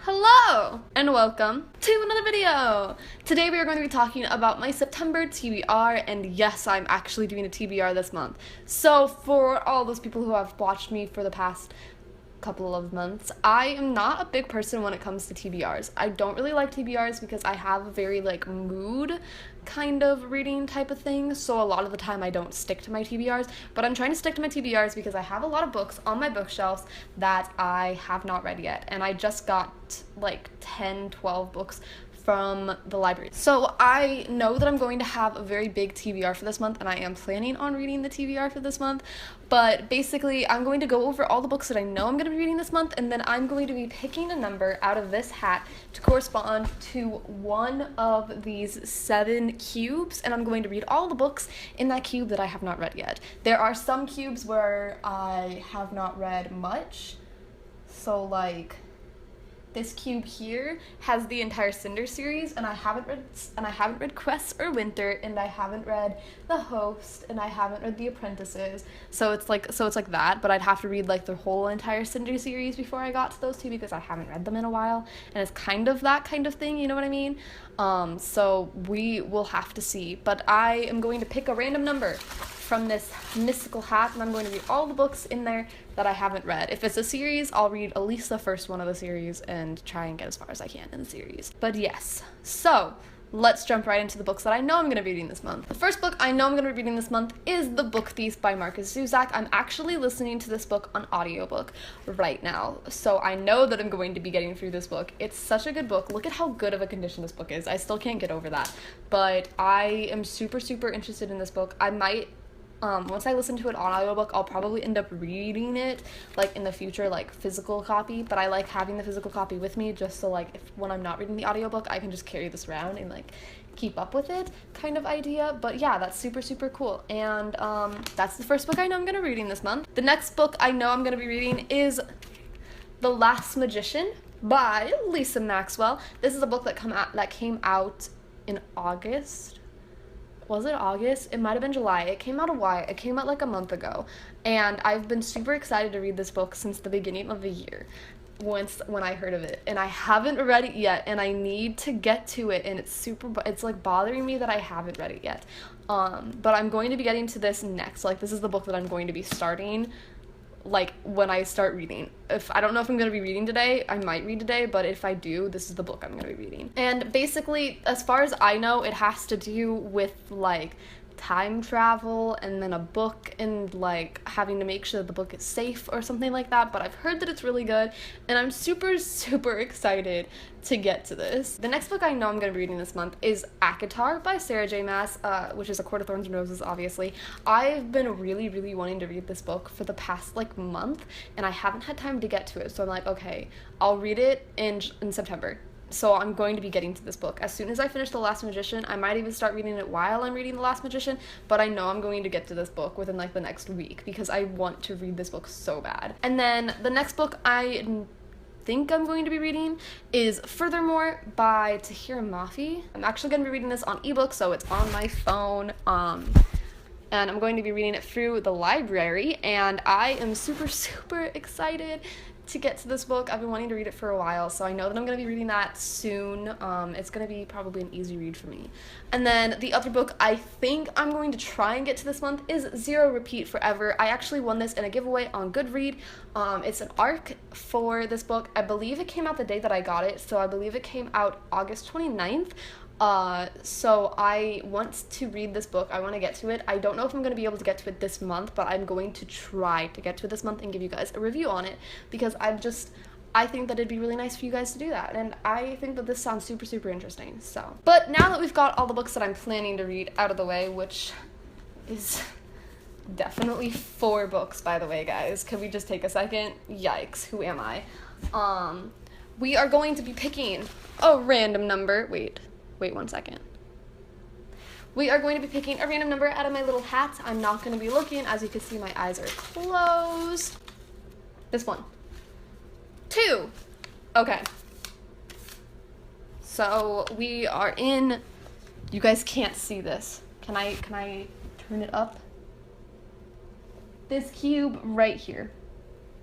Hello and welcome to another video. Today we are going to be talking about my September TBR, and yes, I'm actually doing a TBR this month. So for all those people who have watched me for the past couple of months, I am not a big person when it comes to TBRs. I don't really like TBRs because I have a very mood kind of reading type of thing, so a lot of the time I don't stick to my TBRs, but I'm trying to stick to my TBRs because I have a lot of books on my bookshelves that I have not read yet, and I just got 10-12 books from the library. So I know that I'm going to have a very big TBR for this month, and I am planning on reading the TBR for this month, but basically I'm going to go over all the books that I know I'm going to be reading this month, and then I'm going to be picking a number out of this hat to correspond to one of these 7 cubes, and I'm going to read all the books in that cube that I have not read yet. There are some cubes where I have not read much, so this cube here has the entire Cinder series, and I haven't read Quest or Winter, and I haven't read The Host, and I haven't read The Apprentices. So it's like that, but I'd have to read the whole entire Cinder series before I got to those two because I haven't read them in a while, and it's kind of that kind of thing, you know what I mean? So we will have to see, but I am going to pick a random number from this mystical hat, and I'm going to read all the books in there that I haven't read. If it's a series, I'll read at least the first one of the series and try and get as far as I can in the series. But yes, so let's jump right into the books that I know I'm going to be reading this month. The first book I know I'm going to be reading this month is The Book Thief by Marcus Zusak. I'm actually listening to this book on audiobook right now, so I know that I'm going to be getting through this book. It's such a good book. Look at how good of a condition this book is. I still can't get over that, but I am super interested in this book. I might once I listen to it on audiobook, I'll probably end up reading it in the future, physical copy, but I like having the physical copy with me just so if when I'm not reading the audiobook, I can just carry this around and keep up with it kind of idea. But yeah, that's super cool, and that's the first book I know I'm gonna be reading this month. The next book I know I'm gonna be reading is The Last Magician by Lisa Maxwell. This is a book that came out in August. Was it August? It might have been July. It came out a month ago, and I've been super excited to read this book since the beginning of the year when I heard of it, and I haven't read it yet, and I need to get to it, and it's bothering me that I haven't read it yet, but I'm going to be getting to this next. This is the book that I'm going to be starting when I start reading. I don't know if I'm going to be reading today. I might read today, but if I do, this is the book I'm going to be reading. And basically, as far as I know, it has to do with time travel and then a book and having to make sure that the book is safe or something like that, but I've heard that it's really good, and I'm super excited to get to this. The next book I know I'm going to be reading this month is Akatar by Sarah J Maas, which is A Court of Thorns and Roses, obviously. I've been really wanting to read this book for the past month, and I haven't had time to get to it, so I'm okay, I'll read it in September. So I'm going to be getting to this book as soon as I finish The Last Magician. I might even start reading it while I'm reading The Last Magician, but I know I'm going to get to this book within the next week because I want to read this book so bad. And then the next book I think I'm going to be reading is Furthermore by Tahira Mafi. I'm actually going to be reading this on ebook, so it's on my phone, and I'm going to be reading it through the library, and I am super excited to get to this book. I've been wanting to read it for a while, so I know that I'm going to be reading that soon. It's going to be probably an easy read for me. And then the other book I think I'm going to try and get to this month is Zero Repeat Forever. I actually won this in a giveaway on Goodread. It's an ARC for this book. I believe it came out the day that I got it, so I believe it came out August 29th. So I want to read this book. I want to get to it. I don't know if I'm going to be able to get to it this month, but I'm going to try to get to it this month and give you guys a review on it because I think that it'd be really nice for you guys to do that, and I think that this sounds super interesting. So, but now that we've got all the books that I'm planning to read out of the way, which is definitely 4 books, by the way, guys. Could we just take a second? Yikes, who am I? We are going to be picking a random number. Wait 1 second. We are going to be picking a random number out of my little hat. I'm not going to be looking. As you can see, my eyes are closed. This one. 2. Okay. So we are in, you guys can't see this. Can I turn it up? This cube right here.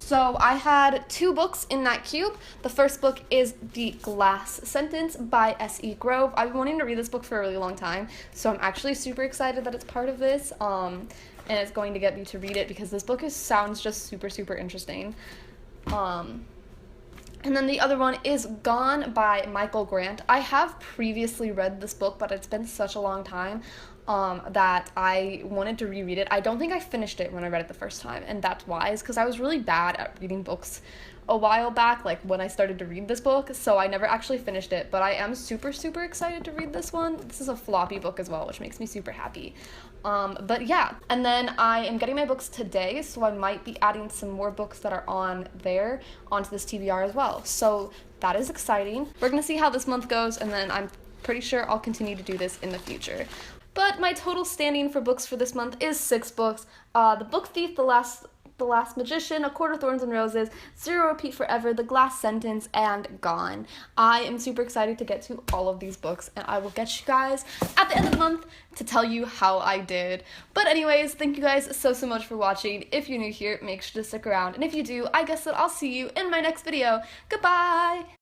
So I had 2 books in that cube. The first book is The Glass Sentence by S.E. Grove. I've been wanting to read this book for a really long time, so I'm actually super excited that it's part of this, and it's going to get me to read it because this book sounds just super, super interesting. And then the other one is Gone by Michael Grant. I have previously read this book, but it's been such a long time that I wanted to reread it. I don't think I finished it when I read it the first time, and that's why, is because I was really bad at reading books a while back, like when I started to read this book, so I never actually finished it, but I am super, super excited to read this one. This is a floppy book as well, which makes me super happy. But yeah, and then I am getting my books today, so I might be adding some more books that are on there onto this TBR as well. So that is exciting. We're gonna see how this month goes, and then I'm pretty sure I'll continue to do this in the future. But my total standing for books for this month is 6 books. The Book Thief, The Last Magician, A Court of Thorns and Roses, Zero Repeat Forever, The Glass Sentence, and Gone. I am super excited to get to all of these books, and I will get you guys at the end of the month to tell you how I did. But anyways, thank you guys so much for watching. If you're new here, make sure to stick around, and if you do, I guess that I'll see you in my next video. Goodbye!